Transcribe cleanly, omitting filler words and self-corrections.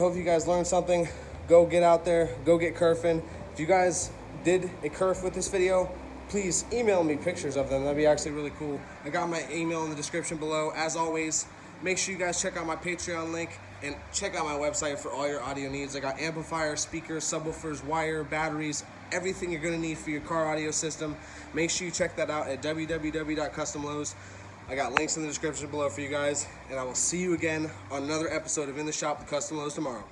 hope you guys learned something. Go get out there, go get kerfing. If you guys did a kerf with this video, please email me pictures of them. That'd be actually really cool. I got my email in the description below. As always, make sure you guys check out my Patreon link and check out my website for all your audio needs. I got amplifiers, speakers, subwoofers, wire, batteries, everything you're gonna need for your car audio system. Make sure you check that out at www.customlowe's. I got links in the description below for you guys, and I will see you again on another episode of In the Shop with Custom Lowe's tomorrow.